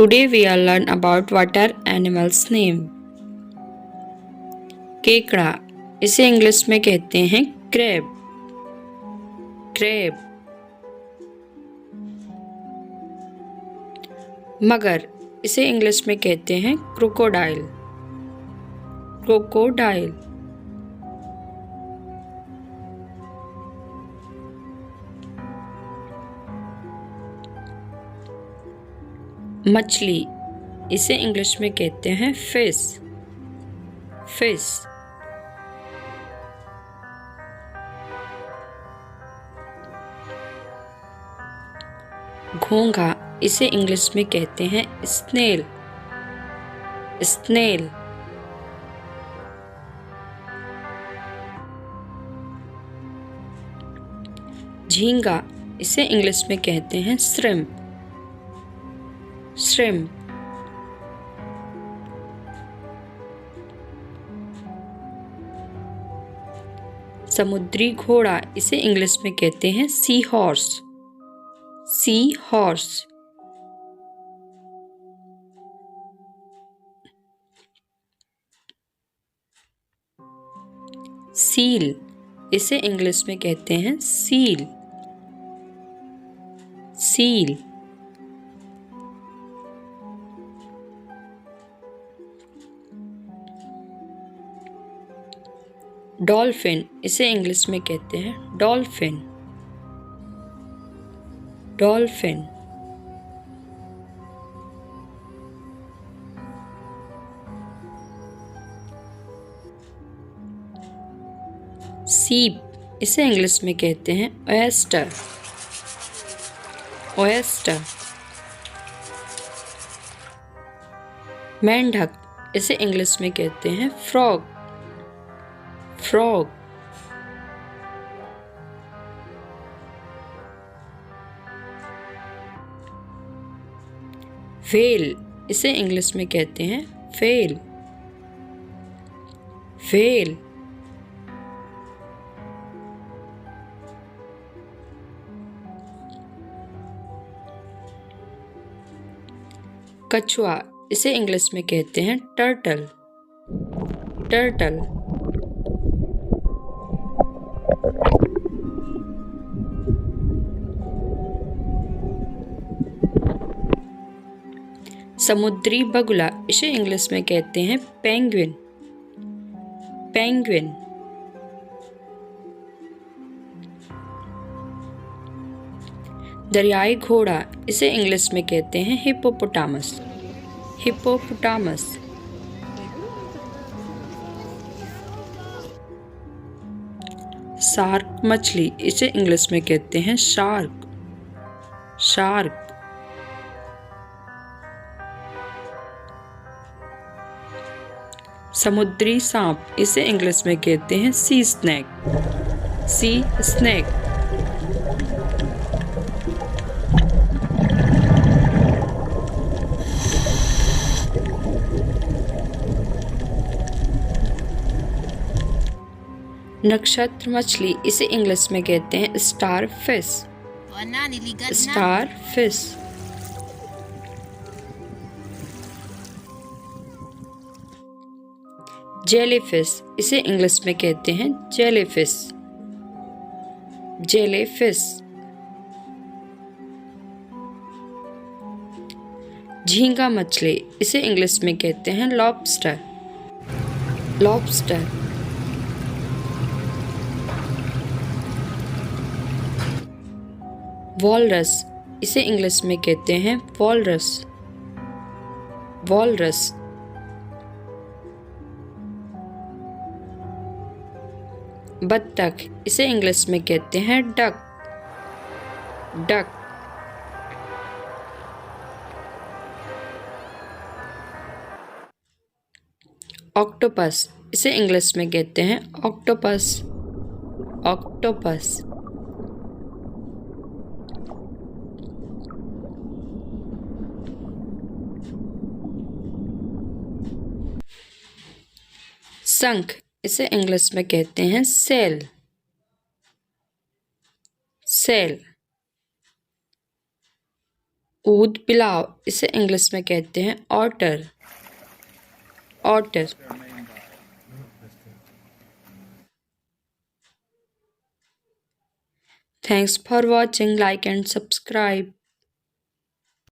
Today we will learn about water animals name. केकड़ा, इसे English में कहते हैं क्रैब. क्रैब. मगर, इसे इंग्लिश में कहते हैं क्रोकोडाइल. क्रोकोडाइल. मछली, इसे इंग्लिश में कहते हैं फिश. फिश. घोंघा, इसे इंग्लिश में कहते हैं स्नेल. स्नेल. झींगा, इसे इंग्लिश में कहते हैं श्रिम्प. श्रिम्प. समुद्री घोड़ा, इसे इंग्लिश में कहते हैं sea horse. Sea horse. Seal, इसे इंग्लिश में कहते हैं सील. सील. डॉल्फिन, इसे इंग्लिश में कहते हैं डॉल्फिन. डॉल्फिन. सीप, इसे इंग्लिश में कहते हैं ओयस्टर. ओयस्टर. मेंढक, इसे इंग्लिश में कहते हैं फ्रॉग. फ्रॉग. व्हेल, इसे इंग्लिश में कहते हैं व्हेल. व्हेल. कछुआ, इसे इंग्लिश में कहते हैं टर्टल. टर्टल. समुद्री बगुला, इसे इंग्लिश में कहते हैं पेंगुइन. पेंगुइन. दरियाई घोड़ा, इसे इंग्लिश में कहते हैं हिप्पोपोटामस. हिप्पोपोटामस. शार्क मछली, इसे इंग्लिश में कहते हैं शार्क. शार्क. समुद्री सांप, इसे इंग्लिश में कहते हैं सी स्नेक. सी स्नेक. नक्षत्र मछली, इसे इंग्लिश में कहते हैं star fish. Star fish. Jellyfish, इसे इंग्लिश में कहते हैं जेलीफिश. जेलीफिश. झींगा मछली, इसे इंग्लिश में कहते हैं लॉबस्टर. लॉबस्टर. वॉलरस, इसे इंग्लिश में कहते हैं वॉलरस. वॉलरस. बत्तख, इसे इंग्लिश में कहते हैं डक. डक. ऑक्टोपस, इसे इंग्लिश में कहते हैं ऑक्टोपस. ऑक्टोपस. शंख, इसे इंग्लिश में कहते हैं सेल. सेल. ऊद पिलाव, इसे इंग्लिश में कहते हैं otter. Otter. Thanks for watching. Like and subscribe.